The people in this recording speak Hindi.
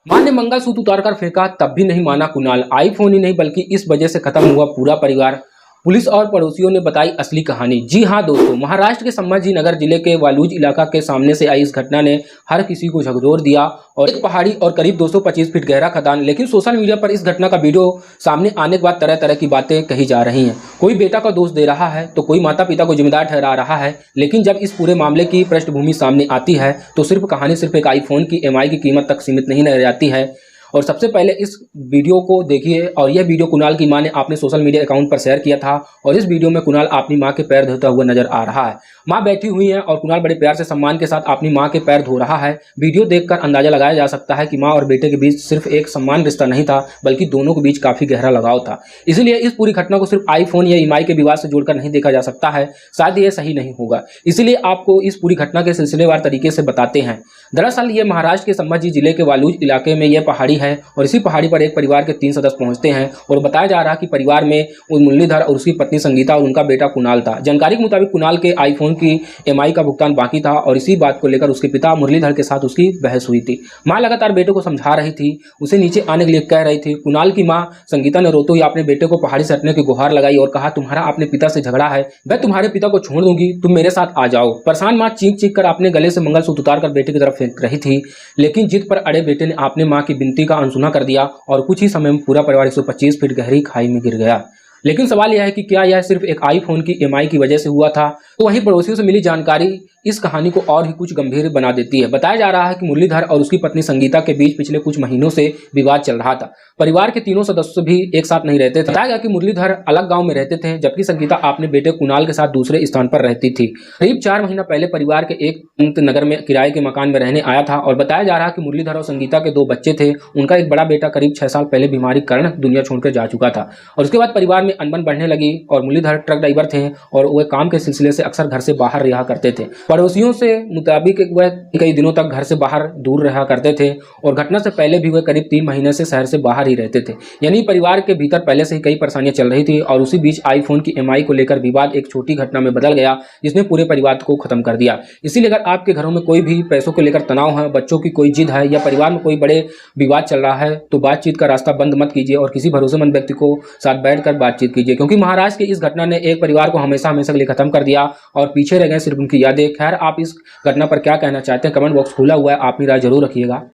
मां ने मंगलसूत्र उतारकर फेंका तब भी नहीं माना कुणाल। आईफोन ही नहीं बल्कि इस वजह से खत्म हुआ पूरा परिवार। पुलिस और पड़ोसियों ने बताई असली कहानी। जी हां दोस्तों, महाराष्ट्र के संभाजी नगर जिले के वालूज इलाका के सामने से आई इस घटना ने हर किसी को झकझोर दिया। और एक पहाड़ी और करीब 225 फीट गहरा खदान। लेकिन सोशल मीडिया पर इस घटना का वीडियो सामने आने के बाद तरह तरह की बातें कही जा रही हैं। कोई बेटा का दोष दे रहा है तो कोई माता पिता को जिम्मेदार ठहरा रहा है। लेकिन जब इस पूरे मामले की पृष्ठभूमि सामने आती है तो सिर्फ कहानी सिर्फ एक आईफोन की EMI की कीमत तक सीमित नहीं रह जाती है। और सबसे पहले इस वीडियो को देखिए। और यह वीडियो कुणाल की मां ने अपने सोशल मीडिया अकाउंट पर शेयर किया था। और इस वीडियो में कुणाल अपनी मां के पैर धोता हुआ नजर आ रहा है। मां बैठी हुई है और कुणाल बड़े प्यार से सम्मान के साथ अपनी मां के पैर धो रहा है। वीडियो देखकर अंदाजा लगाया जा सकता है कि मां और बेटे के बीच सिर्फ एक सम्मान रिश्ता नहीं था, बल्कि दोनों के बीच काफी गहरा लगाव था। इसलिए इस पूरी घटना को सिर्फ आईफोन या EMI के विवाद से जोड़कर नहीं देखा जा सकता है। शायद यह सही नहीं होगा, इसलिए आपको इस पूरी घटना के सिलसिलेवार तरीके से बताते हैं। दरअसल ये महाराष्ट्र के संभाजी जिले के वालूज इलाके में यह पहाड़ी है। और इसी पहाड़ी पर एक परिवार के 3 सदस्य पहुंचते हैं। और बताया जा रहा है कि परिवार में मुरलीधर और उसकी पत्नी संगीता और उनका बेटा कुणाल था। जानकारी के मुताबिक कुणाल के आईफोन की EMI का भुगतान बाकी था और इसी बात को लेकर उसके पिता मुरलीधर के साथ उसकी बहस हुई थी। मां लगातार बेटे को समझा रही थी, उसे नीचे आने के लिए कह रही थी। कुणाल की मां संगीता ने रोते हुए अपने बेटे को पहाड़ी से हटने की गुहार लगाई और कहा, तुम्हारा अपने पिता से झगड़ा है, मैं तुम्हारे पिता को छोड़ दूंगी, तुम मेरे साथ आ जाओ। परेशान मां चीख चीख कर अपने गले से मंगलसूत्र उतारकर बेटे की तरफ फेंक रही थी। लेकिन जिद पर अड़े बेटे ने अपने मां की विनती का अनसुना कर दिया और कुछ ही समय में पूरा परिवार 125 फीट गहरी खाई में गिर गया। लेकिन सवाल यह है कि क्या यह सिर्फ एक आईफोन की EMI की वजह से हुआ था? तो वहीं पड़ोसियों से मिली जानकारी इस कहानी को और ही कुछ गंभीर बना देती है। बताया जा रहा है कि मुरलीधर और उसकी पत्नी संगीता के बीच पिछले कुछ महीनों से विवाद चल रहा था। परिवार के तीनों सदस्य भी एक साथ नहीं रहते थे। बताया गया कि मुरलीधर अलग गांव में रहते थे, जबकि संगीता अपने बेटे कुणाल के साथ दूसरे स्थान पर रहती थी। करीब 4 महीना पहले परिवार के एक नगर में किराए के मकान में रहने आया था। और बताया जा रहा है कि मुरलीधर और संगीता के 2 बच्चे थे। उनका एक बड़ा बेटा करीब 6 साल पहले बीमारी के कारण दुनिया छोड़कर जा चुका था। और उसके बाद परिवार में अनबन बढ़ने लगी। और मुरलीधर ट्रक ड्राइवर थे और वह काम के सिलसिले से अक्सर घर से बाहर रहा करते थे। पड़ोसियों से मुताबिक वह कई दिनों तक घर से बाहर दूर रहा करते थे। और घटना से पहले भी वह करीब 3 महीने से शहर से बाहर ही रहते थे। यानी परिवार के भीतर पहले से ही कई परेशानियां चल रही थी। और उसी बीच आईफोन की EMI को लेकर विवाद एक छोटी घटना में बदल गया, जिसने पूरे परिवार को खत्म कर दिया। इसीलिए अगर आपके घरों में कोई भी पैसों को लेकर तनाव है, बच्चों की कोई जिद है या परिवार में कोई बड़े विवाद चल रहा है, तो बातचीत का रास्ता बंद मत कीजिए और किसी भरोसेमंद व्यक्ति को साथ बैठकर बातचीत कीजिए। क्योंकि महाराष्ट्र की इस घटना ने एक परिवार को हमेशा हमेशा के लिए खत्म कर दिया और पीछे रह गए सिर्फ उनकी यादें। खैर, आप इस घटना पर क्या कहना चाहते हैं? कमेंट बॉक्स खुला हुआ है, आप अपनी राय जरूर रखिएगा।